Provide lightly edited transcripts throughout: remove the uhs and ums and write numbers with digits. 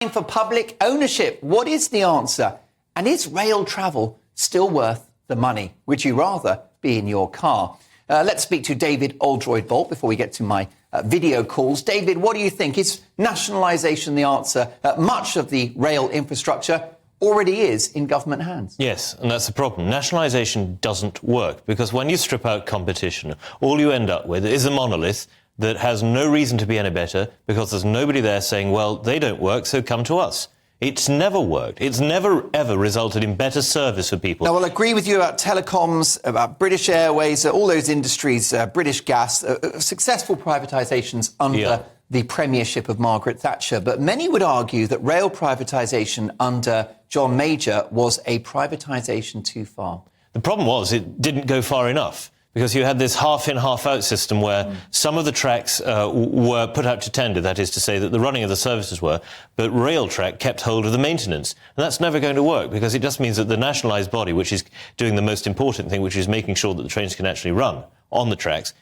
For public ownership, what is the answer? And is rail travel still worth the money? Would you rather be in your car? Let's speak to David Oldroyd-Bolt before we get to my video calls. David, what do you think? Is nationalisation the answer? Much of the rail infrastructure already is in government hands. Yes, and that's the problem. Nationalisation doesn't work because when you strip out competition, all you end up with is a monolith that has no reason to be any better because there's nobody there saying, well, they don't work, so come to us. It's never worked. It's never, ever resulted in better service for people. Now, I'll agree with you about telecoms, about British Airways, all those industries, British Gas, successful privatisations under the premiership of Margaret Thatcher. But many would argue that rail privatisation under John Major was a privatisation too far. The problem was it didn't go far enough, because you had this half-in, half-out system where some of the tracks were put out to tender, that is to say that the running of the services were, but Railtrack kept hold of the maintenance. And that's never going to work, because it just means that the nationalised body, which is doing the most important thing, which is making sure that the trains can actually run on the tracks,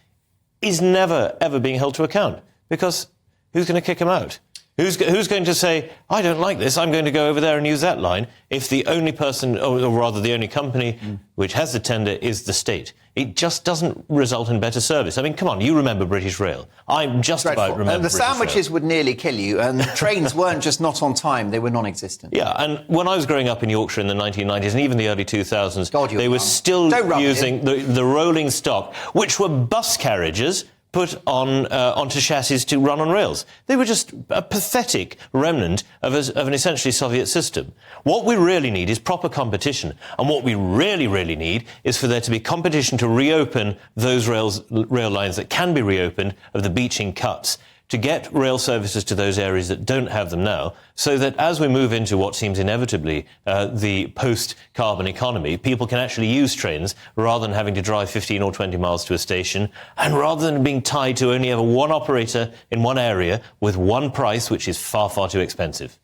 is never, ever being held to account. Because who's going to kick them out? Who's going to say, I don't like this, I'm going to go over there and use that line, if the only person, or rather the only company which has the tender is the state? It just doesn't result in better service. I mean, come on, you remember British Rail. I'm just about remember and the British sandwiches Rail. Would nearly kill you, and the trains weren't just not on time, they were non-existent. Yeah, and when I was growing up in Yorkshire in the 1990s and even the early 2000s, they were still using the rolling stock, which were bus carriages put on onto chassis to run on rails. They were just a pathetic remnant of an essentially Soviet system. What we really need is proper competition, and what we really, really need is for there to be competition to reopen those rail lines that can be reopened of the beaching cuts, to get rail services to those areas that don't have them now, so that as we move into what seems inevitably the post-carbon economy, people can actually use trains rather than having to drive 15 or 20 miles to a station, and rather than being tied to only ever one operator in one area with one price, which is far, far too expensive.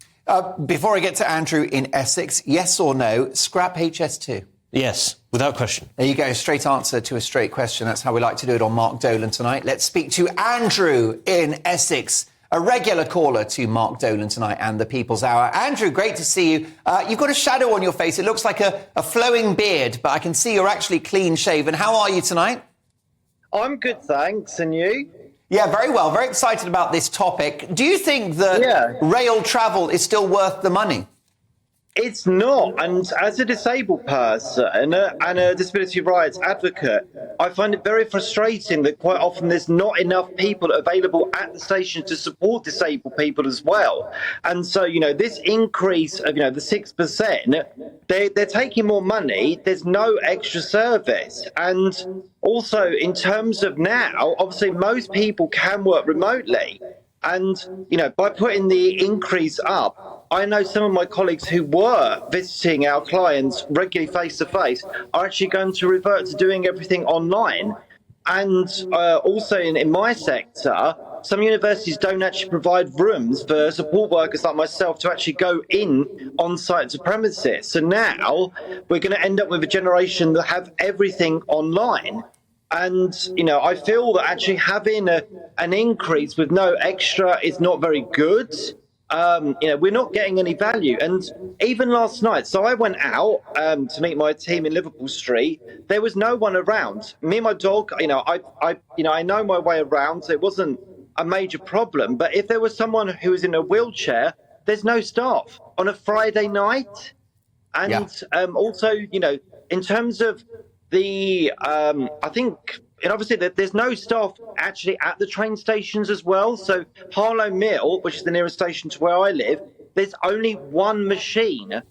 Before I get to Andrew in Essex, yes or no, scrap HS2? Yes, without question. There you go, straight answer to a straight question. That's how we like to do it on Mark Dolan Tonight. Let's speak to Andrew in Essex, a regular caller to Mark Dolan Tonight and the People's Hour. Andrew, great to see you. You've got a shadow on your face. It looks like a flowing beard, but I can see you're actually clean-shaven. How are you tonight? I'm good, thanks. And you? Yeah, very well. Very excited about this topic. Do you think that rail travel is still worth the money? It's not, and as a disabled person and a disability rights advocate, I find it very frustrating that quite often there's not enough people available at the station to support disabled people as well. And so, this increase of, the 6%, they're taking more money, there's no extra service. And also, in terms of now, obviously most people can work remotely. And, by putting the increase up, I know some of my colleagues who were visiting our clients regularly face-to-face are actually going to revert to doing everything online. And also in my sector, some universities don't actually provide rooms for support workers like myself to actually go in on-site to premises. So now we're going to end up with a generation that have everything online. And, I feel that actually having an increase with no extra is not very good. We're not getting any value. And even last night, so I went out to meet my team in Liverpool Street. There was no one around. Me and my dog, I know my way around, so it wasn't a major problem. But if there was someone who was in a wheelchair, there's no staff on a Friday night. And also, in terms of I think, and obviously there's no staff actually at the train stations as well. So Harlow Mill, which is the nearest station to where I live, there's only one machine.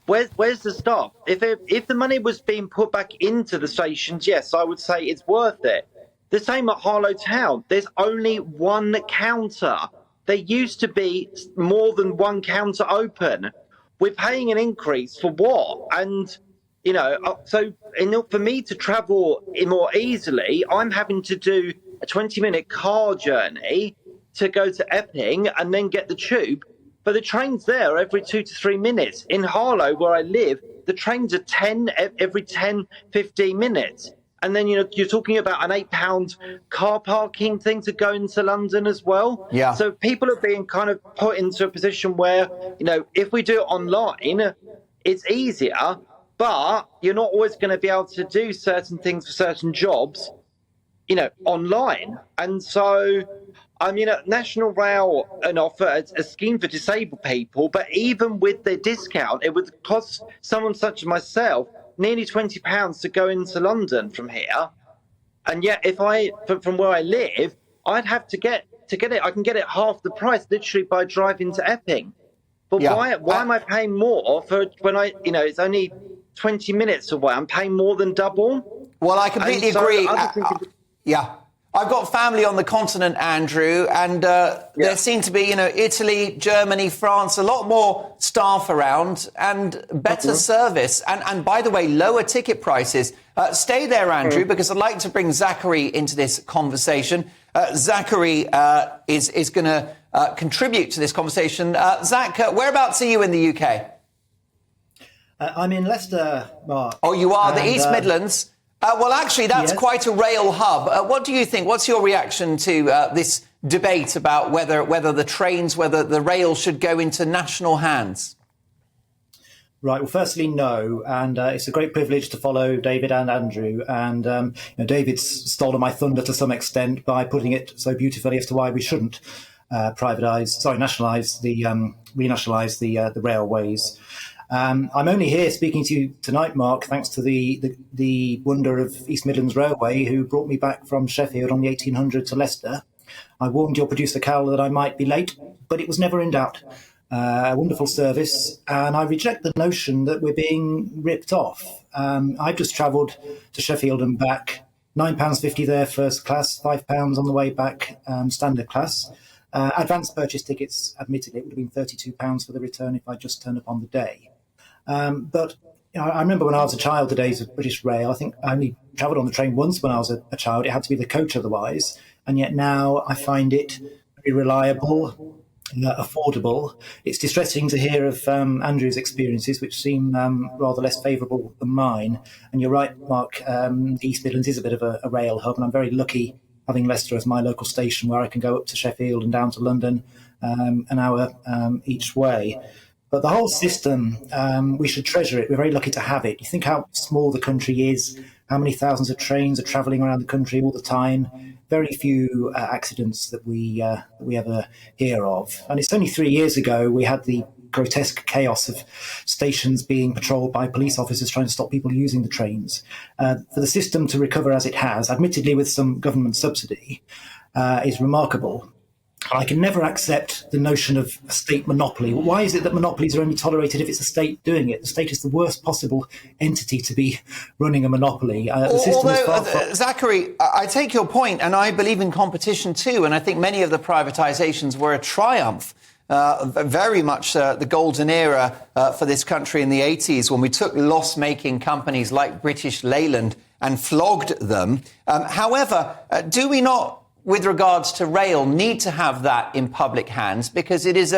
Where's the staff? If the money was being put back into the stations, yes, I would say it's worth it. The same at Harlow Town. There's only one counter. There used to be more than one counter open. We're paying an increase for what? And so for me to travel more easily, I'm having to do a 20-minute car journey to go to Epping and then get the tube. But the train's there every 2 to 3 minutes. In Harlow, where I live, the trains are every 10, 15 minutes. And then, you're talking about an £8 car parking thing to go into London as well. Yeah. So people are being kind of put into a position where, if we do it online, it's easier, but you're not always going to be able to do certain things for certain jobs, online. And so, National Rail and offer a scheme for disabled people, but even with their discount, it would cost someone such as myself nearly £20 to go into London from here. And yet, from where I live, I'd have to get it. I can get it half the price, literally, by driving to Epping. But why am I paying more for when it's only 20 minutes away? I'm paying more than double. Well, I completely agree. I've got family on the continent, Andrew, and there seem to be, Italy, Germany, France, a lot more staff around and better service. And by the way, lower ticket prices. Stay there, Andrew, because I'd like to bring Zachary into this conversation. Zachary is going to contribute to this conversation. Zach, whereabouts are you in the UK? I'm in Leicester, Mark. Oh, you are? The East Midlands? Well, actually, that's quite a rail hub. What do you think? What's your reaction to this debate about whether the rail should go into national hands? Right. Well, firstly, no. And it's a great privilege to follow David and Andrew. And David's stolen my thunder to some extent by putting it so beautifully as to why we shouldn't renationalise the railways. I'm only here speaking to you tonight, Mark, thanks to the wonder of East Midlands Railway, who brought me back from Sheffield on the 1800 to Leicester. I warned your producer, Cal, that I might be late, but it was never in doubt. A wonderful service, and I reject the notion that we're being ripped off. I've just travelled to Sheffield and back, £9.50 there, first class, £5 on the way back, standard class. Advanced purchase tickets, admittedly, it would have been £32 for the return if I just turned up on the day. But I remember when I was a child, the days of British Rail, I think I only travelled on the train once when I was a child. It had to be the coach otherwise. And yet now I find it very reliable, affordable. It's distressing to hear of Andrew's experiences, which seem rather less favourable than mine. And you're right, Mark, the East Midlands is a bit of a rail hub, and I'm very lucky having Leicester as my local station where I can go up to Sheffield and down to London an hour each way. But the whole system, we should treasure it. We're very lucky to have it. You think how small the country is, how many thousands of trains are travelling around the country all the time. Very few accidents that we ever hear of. And it's only 3 years ago we had the grotesque chaos of stations being patrolled by police officers trying to stop people using the trains. For the system to recover as it has, admittedly with some government subsidy, is remarkable. I can never accept the notion of a state monopoly. Why is it that monopolies are only tolerated if it's a state doing it? The state is the worst possible entity to be running a monopoly. The system is Zachary, I take your point, and I believe in competition too, and I think many of the privatisations were a triumph. Very much the golden era for this country in the 80s when we took loss-making companies like British Leyland and flogged them. However, do we not, with regards to rail, need to have that in public hands because it is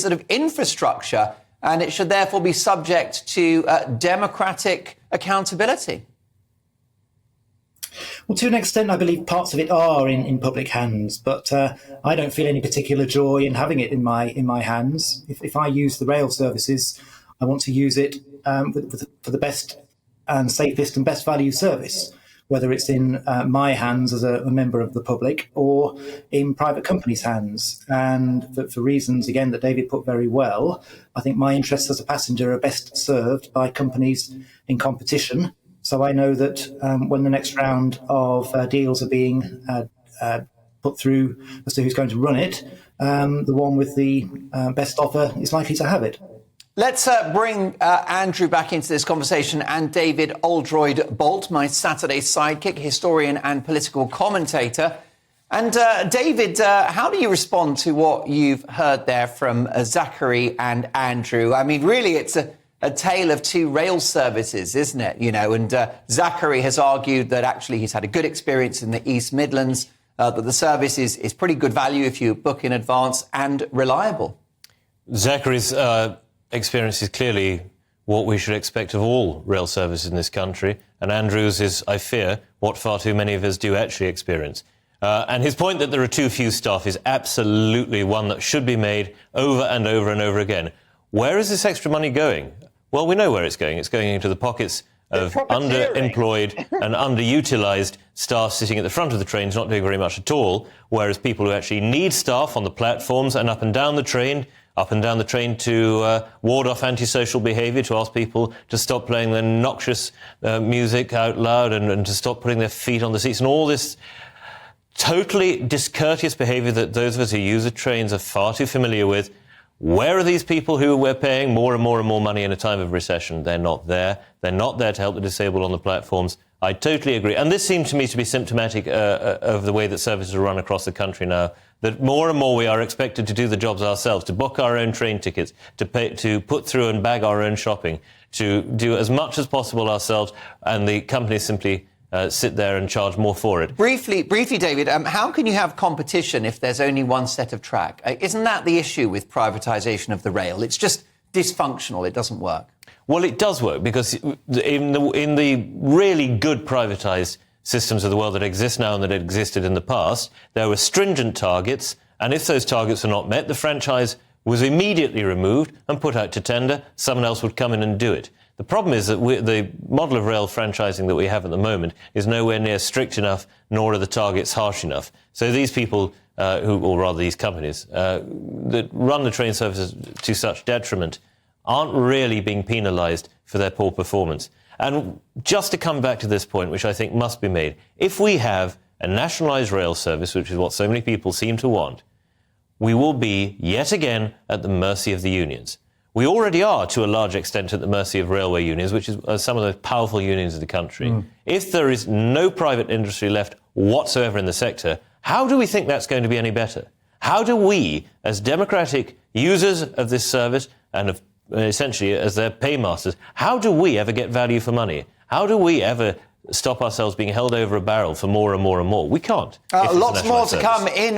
sort of infrastructure and it should therefore be subject to democratic accountability? Well, to an extent, I believe parts of it are in public hands, but I don't feel any particular joy in having it in my hands. If I use the rail services, I want to use it for the best and safest and best value service, whether it's in my hands as a member of the public or in private companies' hands. And for reasons, again, that David put very well, I think my interests as a passenger are best served by companies in competition. So I know that when the next round of deals are being put through as to who's going to run it, the one with the best offer is likely to have it. Let's bring Andrew back into this conversation and David Oldroyd-Bolt, my Saturday sidekick, historian and political commentator. And David, how do you respond to what you've heard there from Zachary and Andrew? I mean, really, it's a tale of two rail services, isn't it? You know, and Zachary has argued that actually he's had a good experience in the East Midlands, that the service is pretty good value if you book in advance and reliable. Zachary's experience is clearly what we should expect of all rail services in this country. And Andrew's is, I fear, what far too many of us do actually experience. And his point that there are too few staff is absolutely one that should be made over and over and over again. Where is this extra money going? Well, we know where it's going. It's going into the pockets of underemployed and underutilised staff sitting at the front of the trains not doing very much at all, whereas people who actually need staff on the platforms and up and down the train to ward off antisocial behaviour, to ask people to stop playing their noxious music out loud and to stop putting their feet on the seats, and all this totally discourteous behaviour that those of us who use the trains are far too familiar with. Where are these people who we're paying more and more and more money in a time of recession? They're not there. They're not there to help the disabled on the platforms. I totally agree. And this seems to me to be symptomatic of the way that services are run across the country now, that more and more we are expected to do the jobs ourselves, to book our own train tickets, to put through and bag our own shopping, to do as much as possible ourselves, and the companies simply sit there and charge more for it. Briefly, David, how can you have competition if there's only one set of track? Isn't that the issue with privatisation of the rail? It's just dysfunctional. It doesn't work. Well, it does work, because in the really good privatised systems of the world that exist now and that existed in the past, there were stringent targets, and if those targets are not met, the franchise was immediately removed and put out to tender. Someone else would come in and do it. The problem is that the model of rail franchising that we have at the moment is nowhere near strict enough, nor are the targets harsh enough. So these people, or rather these companies, that run the train services to such detriment aren't really being penalised for their poor performance. And just to come back to this point, which I think must be made, if we have a nationalised rail service, which is what so many people seem to want, we will be yet again at the mercy of the unions. We already are, to a large extent, at the mercy of railway unions, which is some of the powerful unions in the country. If there is no private industry left whatsoever in the sector, how do we think that's going to be any better? How do we, as democratic users of this service and of essentially as their paymasters, how do we ever get value for money? How do we ever stop ourselves being held over a barrel for more and more and more? We can't. Lots more to come in